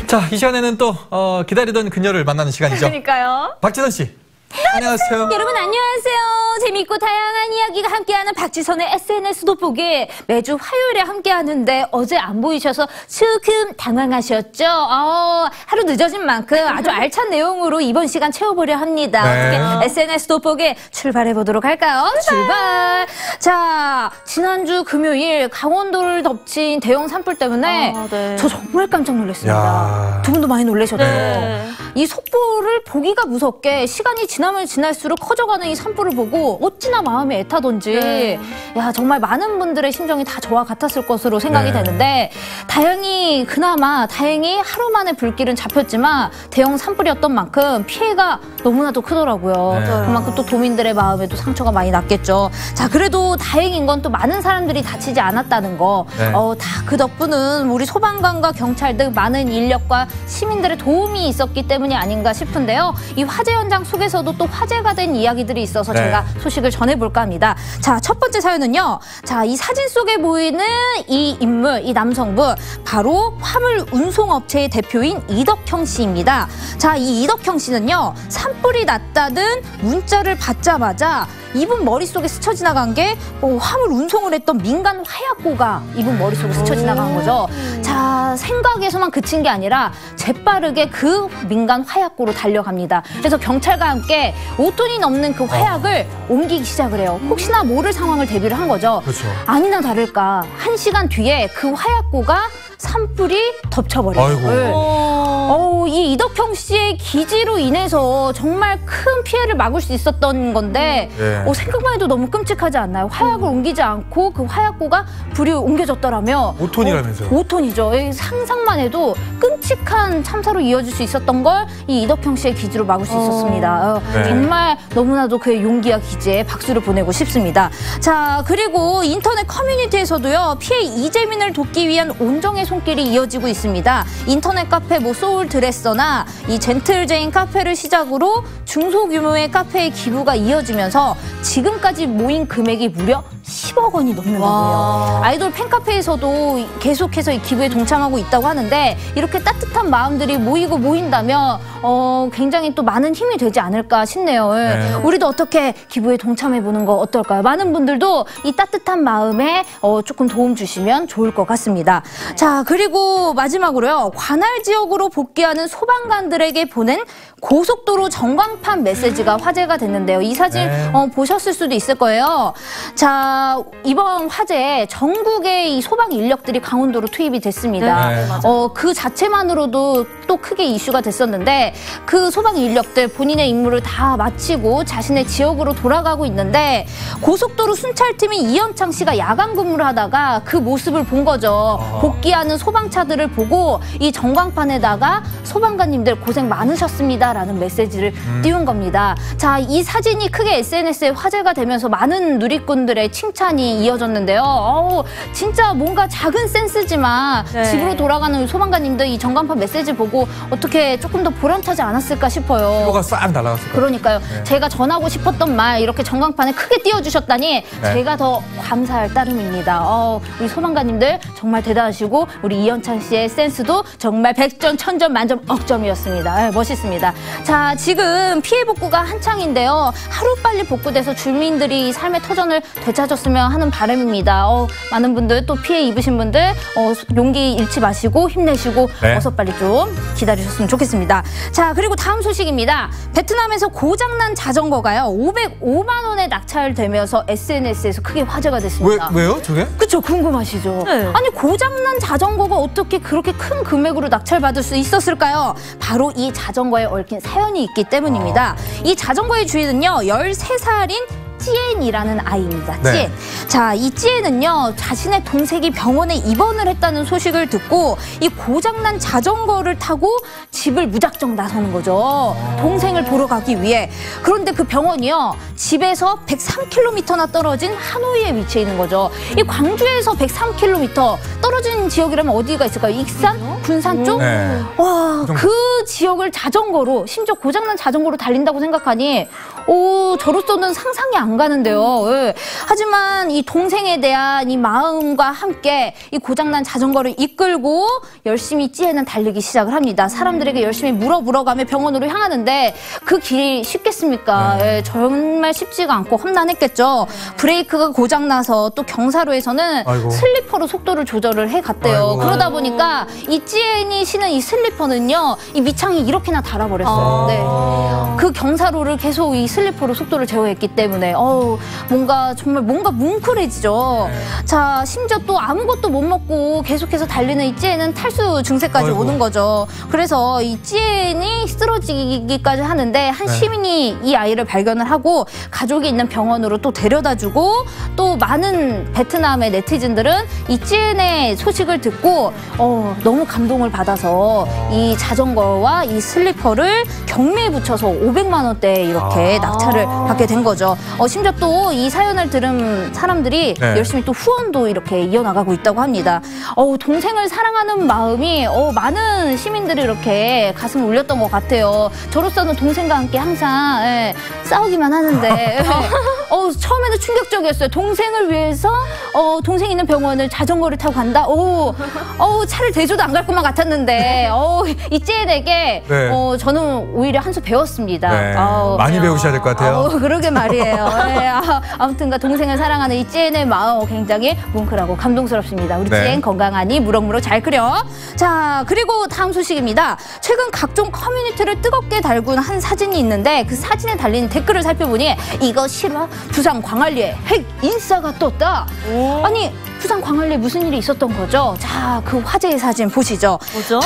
자, 이 시간에는 또 기다리던 그녀를 만나는 시간이죠. 그러니까요. 박지선 씨. 안녕하세요. 여러분 안녕하세요. 재미있고 다양한 이야기가 함께하는 박지선의 SNS 돋보기 매주 화요일에 함께하는데 어제 안 보이셔서 조금 당황하셨죠? 하루 늦어진 만큼 아주 알찬 내용으로 이번 시간 채워보려 합니다. 네. 어떻게 SNS 돋보기 출발해보도록 할까요? 출발! 자, 지난주 금요일 강원도를 덮친 대형 산불 때문에 네. 저 정말 깜짝 놀랐습니다. 야. 두 분도 많이 놀라셨죠? 네. 이 속보를 보기가 무섭게 시간이 지나면 지날수록 커져가는 이 산불을 보고 어찌나 마음이 애타던지 네. 야 정말 많은 분들의 심정이 다 저와 같았을 것으로 생각이 네. 되는데 다행히 하루 만에 불길은 잡혔지만 대형 산불이었던 만큼 피해가 너무나도 크더라고요. 네. 그만큼 또 도민들의 마음에도 상처가 많이 났겠죠. 자 그래도 다행인 건 또 많은 사람들이 다치지 않았다는 거. 네. 다 그 덕분은 우리 소방관과 경찰 등 많은 인력과 시민들의 도움이 있었기 때문이 아닌가 싶은데요. 이 화재 현장 속에서도 또 화제가 된 이야기들이 있어서 네. 제가 소식을 전해볼까 합니다. 자, 첫 번째 사연은요. 자, 이 사진 속에 보이는 이 인물, 이 남성분 바로 화물 운송업체의 대표인 이덕형 씨입니다. 자, 이 이덕형 씨는요. 산불이 났다는 문자를 받자마자 이분 머릿속에 스쳐 지나간 게 화물 운송을 했던 민간 화약고가 이분 머릿속에 스쳐 지나간 거죠. 자, 생각에서만 그친 게 아니라 재빠르게 그 민간 화약고로 달려갑니다. 그래서 경찰과 함께 5톤이 넘는 그 화약을 옮기기 시작을 해요. 혹시나 모를 상황을 대비를 한 거죠. 그렇죠. 아니나 다를까 1시간 뒤에 그 화약고가 산불이 덮쳐버려요. 아이고. 이 이덕형 씨의 기지로 인해서 정말 큰 피해를 막을 수 있었던 건데 생각만 해도 너무 끔찍하지 않나요? 화약을 옮기지 않고 그 화약고가 불이 옮겨졌더라면 5톤이라면서요? 5톤이죠. 상상만 해도 끔찍한 참사로 이어질 수 있었던 걸 이 이덕형 씨의 기지로 막을 수 있었습니다. 네. 정말 너무나도 그의 용기와 기지에 박수를 보내고 싶습니다. 자, 그리고 인터넷 커뮤니티에서도요. 피해 이재민을 돕기 위한 온정의 손길이 이어지고 있습니다. 인터넷 카페 소울 드레서나 이 젠틀제인 카페를 시작으로 중소규모의 카페의 기부가 이어지면서 지금까지 모인 금액이 무려 10억 원이 넘는다고요. 아이돌 팬카페에서도 계속해서 이 기부에 동참하고 있다고 하는데 이렇게 따뜻한 마음들이 모인다면 굉장히 또 많은 힘이 되지 않을까 싶네요. 네. 우리도 어떻게 기부에 동참해보는 거 어떨까요? 많은 분들도 이 따뜻한 마음에 조금 도움 주시면 좋을 것 같습니다. 자, 그리고 마지막으로요. 관할 지역으로 복귀하는 소방관들에게 보낸 고속도로 전광판 메시지가 화제가 됐는데요. 이 사진 보셨을 수도 있을 거예요. 자, 이번 화재에 전국의 이 소방 인력들이 강원도로 투입이 됐습니다. 네. 그 자체만으로도 또 크게 이슈가 됐었는데 그 소방 인력들 본인의 임무를 다 마치고 자신의 지역으로 돌아가고 있는데 고속도로 순찰팀인 이현창 씨가 야간 근무를 하다가 그 모습을 본 거죠. 복귀하는 소방차들을 보고 이 전광판에다가 소방관님들 고생 많으셨습니다라는 메시지를 띄운 겁니다. 자, 이 사진이 크게 SNS에 화제가 되면서 많은 누리꾼들의 칭찬이 이어졌는데요. 진짜 뭔가 작은 센스지만 집으로 돌아가는 소방관님들 이 전광판 메시지 보고 어떻게 조금 더 보람차지 않았을까 싶어요. 피부가 싹 날아갔을 거예요. 그러니까요. 제가 전하고 싶었던 말 이렇게 전광판에 크게 띄워주셨다니 제가 더 감사할 따름입니다. 우리 소방관님들 정말 대단하시고 우리 이현찬 씨의 센스도 정말 100점, 1000점, 만점, 억점이었습니다. 멋있습니다. 자, 지금 피해 복구가 한창인데요. 하루빨리 복구돼서 주민들이 삶의 터전을 되찾았으면 하는 바람입니다. 많은 분들 또 피해 입으신 분들 용기 잃지 마시고 힘내시고 어서 빨리 좀 기다리셨으면 좋겠습니다. 자, 그리고 다음 소식입니다. 베트남에서 고장난 자전거가요. 505만 원에 낙찰되면서 SNS에서 크게 화제가 됐습니다. 왜요? 저게? 그쵸? 궁금하시죠? 네. 아니 고장난 자전거가 어떻게 그렇게 큰 금액으로 낙찰받을 수 있었을까요? 바로 이 자전거에 얽힌 사연이 있기 때문입니다. 이 자전거의 주인은요. 13살인 찌엔이라는 아이입니다. 찌엔. 자, 이 찌엔은요. 자신의 동생이 병원에 입원을 했다는 소식을 듣고 이 고장난 자전거를 타고 집을 무작정 나서는 거죠. 동생을 보러 가기 위해. 그런데 그 병원이요. 집에서 103km나 떨어진 하노이에 위치해 있는 거죠. 이 광주에서 103km 떨어진 지역이라면 어디가 있을까요? 익산? 군산 쪽? 네. 와, 그 지역을 자전거로, 심지어 고장난 자전거로 달린다고 생각하니 저로서는 상상이 안 가는데요. 예. 하지만 이 동생에 대한 이 마음과 함께 이 고장난 자전거를 이끌고 열심히 찌에는 달리기 시작을 합니다. 사람들에게 열심히 물어가며 병원으로 향하는데 그 길이 쉽겠습니까? 예, 정말 쉽지가 않고 험난했겠죠. 브레이크가 고장나서 또 경사로에서는 아이고. 슬리퍼로 속도를 조절을 해갔대요. 아이고. 그러다 보니까 이 찌엔이 신은 이 슬리퍼는요, 이 밑창이 이렇게나 달아버렸어요. 네. 그 경사로를 계속 이 슬리퍼로 속도를 제어했기 때문에 뭔가 뭉클해지죠. 자, 심지어 또 아무것도 못 먹고 계속해서 달리는 이 찌엔은 탈수 증세까지 아이고. 오는 거죠. 그래서 이 찌엔이 쓰러지기까지 하는데 한 시민이 이 아이를 발견을 하고 가족이 있는 병원으로 또 데려다주고, 또 많은 베트남의 네티즌들은 이 찌엔의 소식을 듣고 너무 감동을 받아서 이 자전거와 이 슬리퍼를 경매에 붙여서 500만 원대에 이렇게 낙찰을 받게 된 거죠. 심지어 또 이 사연을 들은 사람들이 열심히 또 후원도 이렇게 이어나가고 있다고 합니다. 동생을 사랑하는 마음이 많은 시민들이 이렇게 가슴을 울렸던 것 같아요. 저로서는 동생과 함께 항상 싸우기만 하는데 처음에는 충격적이었어요. 동생을 위해서 동생 있는 병원을 자전거를 타고 간다? 차를 대줘도 안 갈 것만 같았는데 이 찌엔에게 저는 오히려 한 수 배웠습니다. 네. 많이 배우셔야 될 것 같아요. 그러게 말이에요. 아무튼가 동생을 사랑하는 이 찌엔의 마음 굉장히 뭉클하고 감동스럽습니다. 우리 찌엔 건강하니 무럭무럭 잘 크려. 자, 그리고 다음 소식입니다. 최근 각종 커뮤니티를 뜨겁게 달군 한 사진이 있는데 그 사진에 달린 댓글을 살펴보니 이거 실화? 부산 광안리에 핵 인싸가 떴다. 아니, 부산 광안리에 무슨 일이 있었던 거죠? 자, 그 화제의 사진 보시죠. 뭐죠?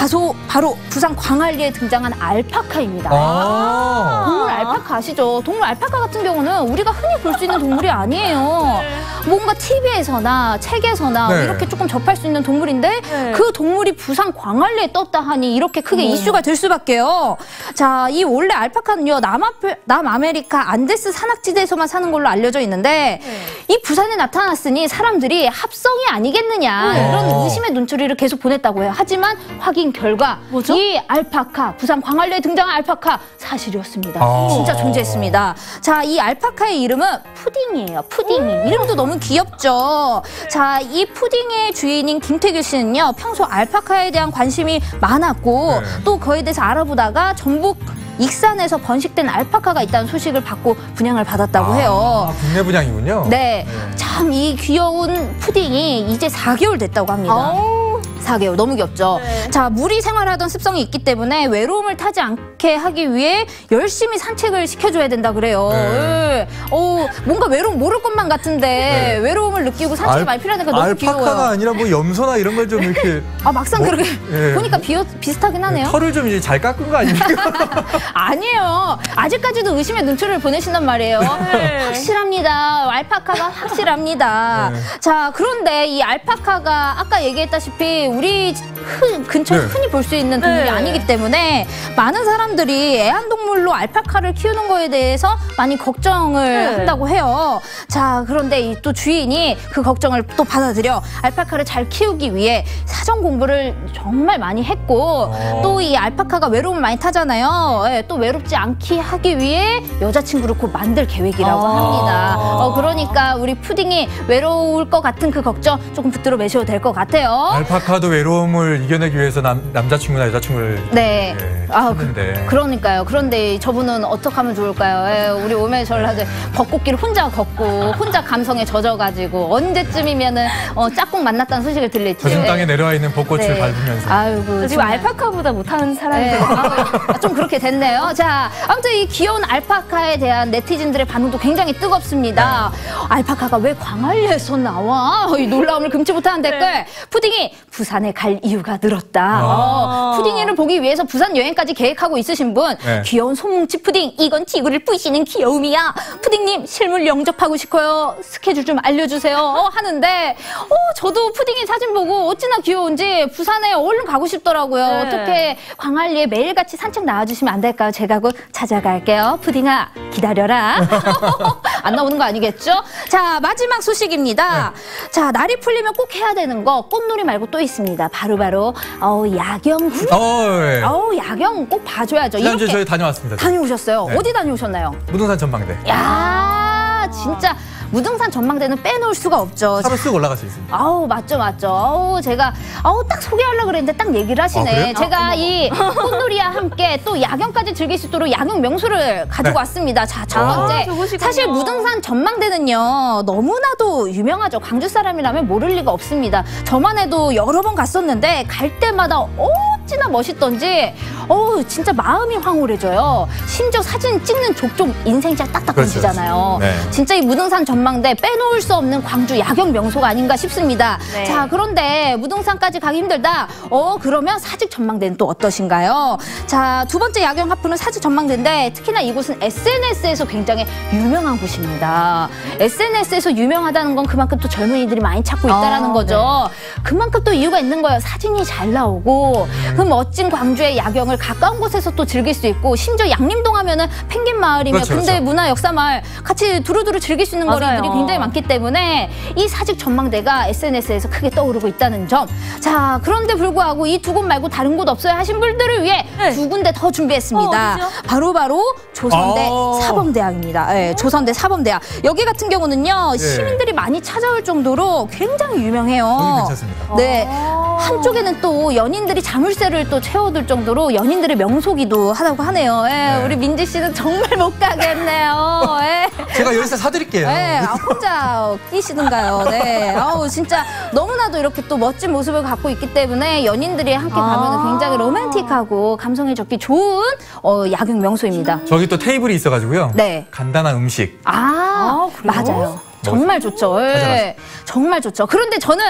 바로 부산 광안리에 등장한 알파카입니다. 동물 알파카 아시죠? 동물 알파카 같은 경우는 우리가 흔히 볼 수 있는 동물이 아니에요. 뭔가 TV에서나 책에서나 이렇게 조금 접할 수 있는 동물인데 그 동물이 부산 광안리에 떴다 하니 이렇게 크게 이슈가 될 수밖에요. 자, 이 원래 알파카는요, 남아메리카 안데스 산악지대에서만 사는 걸로 알려져 있는데 이 부산에 나타났으니 사람들이 합성이 아니겠느냐 이런 의심의 눈초리를 계속 보냈다고 해요. 하지만 확인 결과 뭐죠? 이 알파카, 부산 광안리에 등장한 알파카 사실이었습니다. 진짜 존재했습니다. 자, 이 알파카의 이름은 푸딩이에요. 푸딩이. 이름도 너무 귀엽죠. 자, 이 푸딩의 주인인 김태규 씨는요, 평소 알파카에 대한 관심이 많았고 또 그에 대해서 알아보다가 전북 익산에서 번식된 알파카가 있다는 소식을 받고 분양을 받았다고 해요. 국내 분양이군요. 네. 참 이 귀여운 푸딩이 이제 4개월 됐다고 합니다. 4개월. 너무 귀엽죠? 자, 무리 생활하던 습성이 있기 때문에 외로움을 타지 않게 하기 위해 열심히 산책을 시켜줘야 된다 그래요. 뭔가 외로움 모를 것만 같은데 외로움을 느끼고 산책이 많이 필요하니까 너무 귀여워요. 알파카가 아니라 뭐 염소나 이런 걸 좀 이렇게 막상 그렇게 보니까 비슷하긴 하네요. 털을 좀 이제 잘 깎은 거 아닙니까? 아니에요. 아직까지도 의심의 눈초리를 보내신단 말이에요. 확실합니다. 알파카가 확실합니다. 자, 그런데 이 알파카가 아까 얘기했다시피 우리 근처에서 흔히 볼 수 있는 동물이 아니기 때문에 많은 사람들이 애완동물로 알파카를 키우는 거에 대해서 많이 걱정을 한다고 해요. 자, 그런데 이 또 주인이 그 걱정을 또 받아들여 알파카를 잘 키우기 위해 사전 공부를 정말 많이 했고 또 이 알파카가 외로움을 많이 타잖아요. 또 외롭지 않게 하기 위해 여자친구를 곧 만들 계획이라고 합니다. 그러니까 우리 푸딩이 외로울 것 같은 그 걱정 조금 붙들어 매셔도 될 것 같아요. 알파카도 외로움을 이겨내기 위해서 남자친구나 여자친구를 찾는데. 그러니까요. 그런데 저분은 어떻게 하면 좋을까요? 우리 오메 전라도 벚꽃길 혼자 걷고 혼자 감성에 젖어가지고 언제쯤이면은 짝꿍 만났다는 소식을 들릴지. 젖은 땅에 내려와 있는 벚꽃을 밟으면서. 아이고, 지금 알파카보다 못하는 사람들. 좀 그렇게 됐네요. 자, 아무튼 이 귀여운 알파카에 대한 네티즌들의 반응도 굉장히 뜨겁습니다. 알파카가 왜 광안리에서 나와? 이 놀라움을 금치 못하는 댓글. 푸딩이 부산에 갈 이유가 늘었다. 푸딩이를 보기 위해서 부산 여행까지 계획하고 있으신 분, 귀여운 손뭉치 푸딩, 이건 지구를 부시는 귀여움이야. 푸딩님 실물 영접하고 싶어요. 스케줄 좀 알려주세요. 하는데 저도 푸딩이 사진 보고 어찌나 귀여운지 부산에 얼른 가고 싶더라고요. 어떻게 광안리에 매일같이 산책 나와주시면 안 될까요? 제가 곧 찾아갈게요. 푸딩아, 기다려라. 안 나오는 거 아니겠죠? 자, 마지막 소식입니다. 자, 날이 풀리면 꼭 해야 되는 거 꽃놀이 말고 또 있습니다. 바로 야경 구경. 예. 야경 꼭 봐줘야죠. 지난주에 이렇게 저희 다녀왔습니다. 다녀오셨어요. 네. 어디 다녀오셨나요? 무등산 전망대. 야, 진짜 무등산 전망대는 빼놓을 수가 없죠. 차로 쓱 올라갈 수 있습니다. 맞죠. 제가 제가 소개하려고 그랬는데 딱 얘기를 하시네. 그래요? 제가 이 꽃놀이와 함께 또 야경까지 즐길 수 있도록 야경 명소를 가지고 네. 왔습니다. 자, 첫 번째. 좋으시군요. 사실 무등산 전망대는요, 너무나도 유명하죠. 광주 사람이라면 모를 리가 없습니다. 저만 해도 여러 번 갔었는데 갈 때마다 어찌나 멋있던지 진짜 마음이 황홀해져요. 심지어 사진 찍는 족족 인생샷 딱딱 그렇죠, 건지잖아요. 그렇죠. 네. 진짜 이 무등산 전망대 빼놓을 수 없는 광주 야경 명소가 아닌가 싶습니다. 네. 자, 그런데 무등산까지 가기 힘들다. 그러면 사직 전망대는 또 어떠신가요? 자, 두 번째 야경 하프는 사직 전망대인데 특히나 이곳은 SNS에서 굉장히 유명한 곳입니다. SNS에서 유명하다는 건 그만큼 또 젊은이들이 많이 찾고 있다라는 거죠. 그만큼 또 이유가 있는 거예요. 사진이 잘 나오고 그 멋진 광주의 야경을 가까운 곳에서 또 즐길 수 있고 심지어 양림동 하면은 펭귄 마을이며 그렇죠, 근대 그렇죠. 문화 역사 마을 같이 두루두루 즐길 수 있는 맞아요. 거리들이 굉장히 많기 때문에 이 사직 전망대가 SNS에서 크게 떠오르고 있다는 점. 자, 그런데 불구하고 이 두 곳 말고 다른 곳 없어요 하신 분들을 위해 네. 두 군데 더 준비했습니다. 어디죠? 바로 조선대 아. 사범대학입니다. 네, 조선대 사범대학. 여기 같은 경우는요, 시민들이 많이 찾아올 정도로 굉장히 유명해요. 거기 괜찮습니다. 네. 한쪽에는 또 연인들이 자물쇠를 또 채워둘 정도로 연인들의 명소기도 하다고 하네요. 네. 우리 민지 씨는 정말 못 가겠네요. 제가 열쇠 사드릴게요. 혼자 끼시든가요. 네. 진짜 너무나도 이렇게 또 멋진 모습을 갖고 있기 때문에 연인들이 함께 가면 굉장히 로맨틱하고 감성에 적기 좋은 야경 명소입니다. 저기 또 테이블이 있어가지고요. 네. 간단한 음식. 맞아요. 정말 좋죠. 예. 정말 좋죠. 그런데 저는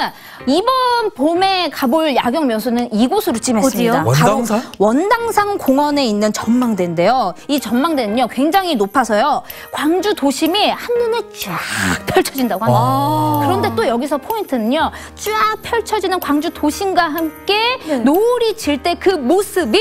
이번 봄에 가볼 야경 명소는 이곳으로 찜했습니다. 어디요? 원당산? 바로 원당산 공원에 있는 전망대인데요. 이 전망대는요, 굉장히 높아서요, 광주 도심이 한눈에 쫙 펼쳐진다고 합니다. 그런데 또 여기서 포인트는요, 쫙 펼쳐지는 광주 도심과 함께 노을이 질 때 그 모습이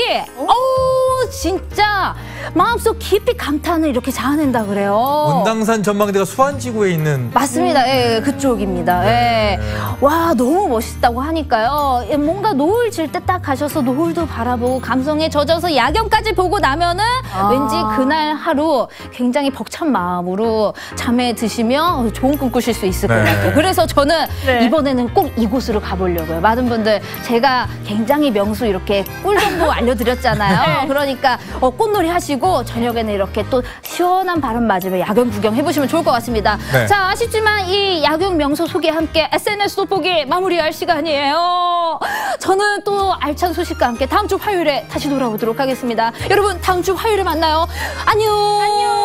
진짜 마음속 깊이 감탄을 이렇게 자아낸다 그래요. 원당산 전망대가 수안지구에 있는 맞습니다. 예, 그쪽입니다. 예. 와, 너무 멋있다고 하니까요. 뭔가 노을 질 때 딱 가셔서 노을도 바라보고 감성에 젖어서 야경까지 보고 나면은 왠지 그날 하루 굉장히 벅찬 마음으로 잠에 드시며 좋은 꿈 꾸실 수 있을 것 같아요. 그래서 저는 이번에는 꼭 이곳으로 가보려고요. 많은 분들 제가 굉장히 명소 이렇게 꿀 정보 알려드렸잖아요. 그러니까 꽃놀이 하시고 저녁에는 이렇게 또 시원한 바람 맞으며 야경 구경 해보시면 좋을 것 같습니다. 네. 자, 아쉽지만 이 야경 명소 소개 함께 SNS 돋보기 마무리할 시간이에요. 저는 또 알찬 소식과 함께 다음 주 화요일에 다시 돌아오도록 하겠습니다. 여러분, 다음 주 화요일에 만나요. 안녕.